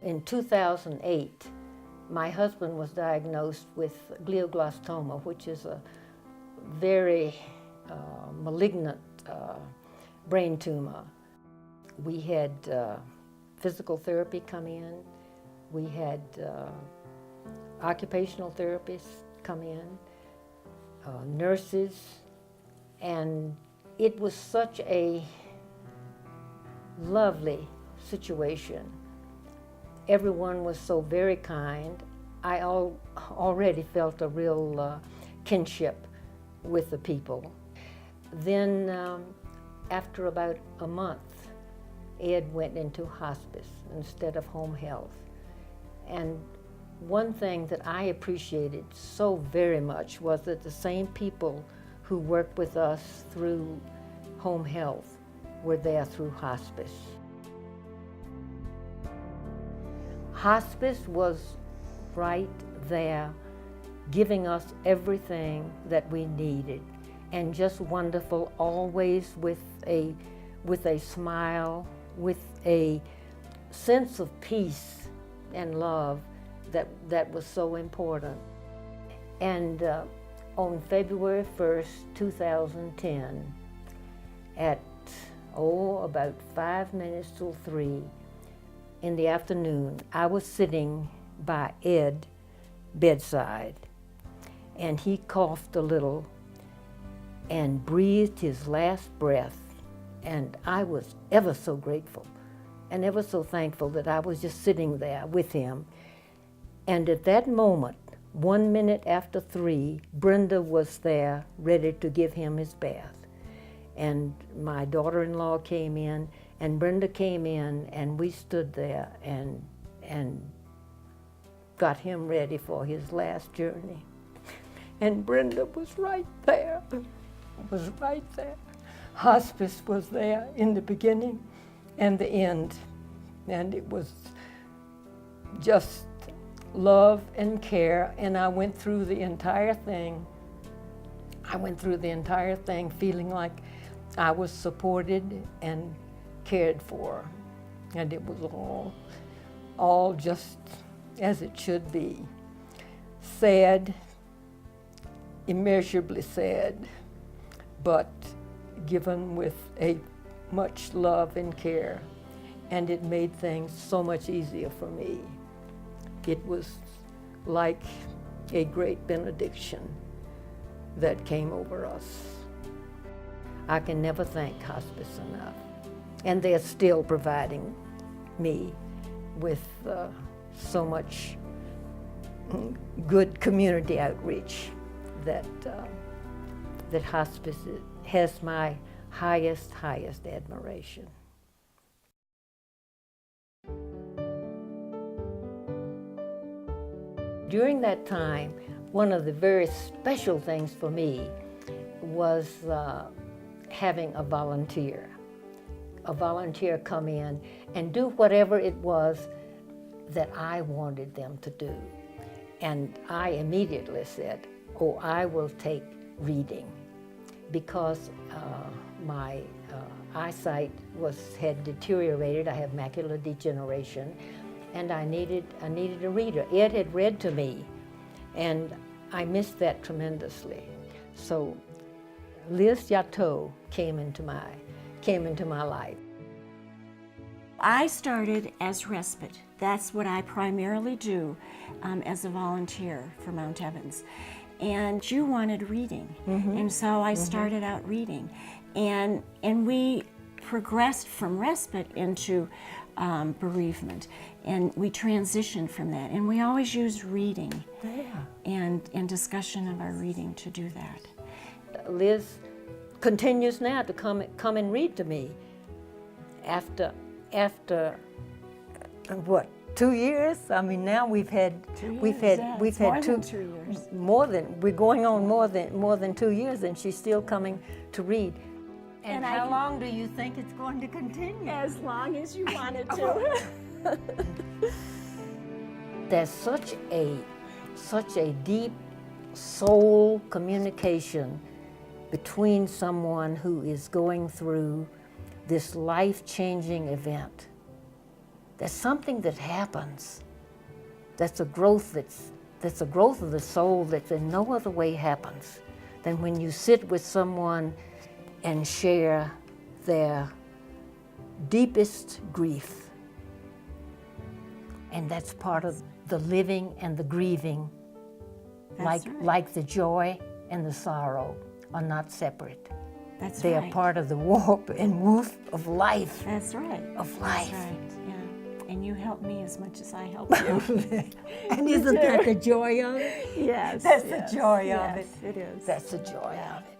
In 2008, my husband was diagnosed with glioblastoma, which is a very malignant brain tumor. We had physical therapy come in. We had occupational therapists come in, nurses, and it was such a lovely situation. Everyone was so very kind. I already felt a real kinship with the people. Then after about a month, Ed went into hospice instead of home health. And one thing that I appreciated so very much was that the same people who worked with us through home health were there through hospice. Hospice was right there, giving us everything that we needed, and just wonderful, always with a smile, with a sense of peace and love that was so important. And on February 1st, 2010, at about 5 minutes till 3 in the afternoon, I was sitting by Ed's bedside, and he coughed a little and breathed his last breath, and I was ever so grateful and ever so thankful that I was just sitting there with him. And at that moment, 1 minute after 3, Brenda was there ready to give him his bath. And my daughter-in-law came in, and Brenda came in, and we stood there and got him ready for his last journey. And Brenda was right there, was right there. Hospice was there in the beginning and the end, and it was just love and care, and I went through the entire thing. Feeling like I was supported and cared for, and it was all just as it should be. Sad, immeasurably sad, but given with a much love and care, and it made things so much easier for me. It was like a great benediction that came over us. I can never thank hospice enough. And they're still providing me with so much good community outreach that hospice has my highest admiration. During that time, one of the very special things for me was having a volunteer come in and do whatever it was that I wanted them to do. And I immediately said, oh, I will take reading, because my eyesight had deteriorated. I have macular degeneration, and I needed a reader. Ed had read to me, and I missed that tremendously. So Liz Yatteau came into my life. I started as respite. That's what I primarily do as a volunteer for Mount Evans. And you wanted reading, and so I started out reading. And we progressed from respite into bereavement, and we transitioned from that. And we always used reading and discussion of our reading to do that. Liz continues now to come and read to me after what, 2 years? I mean, now we've had 2 years. We're going on more than 2 years, and she's still coming to read. And how long do you think it's going to continue? As long as you want it to. There's such a deep soul communication between someone who is going through this life-changing event there's something that happens. That's a growth of the soul that in no other way happens than when you sit with someone and share their deepest grief. And that's part of the living and the grieving. That's right. Like the joy and the sorrow are not separate. That's They right. are part of the warp and woof of life. That's right. Of life. That's right. Yeah. And you help me as much as I help you. And isn't that the joy of it? Yes. That's yes, the joy of yes, it. It is. That's the joy of it.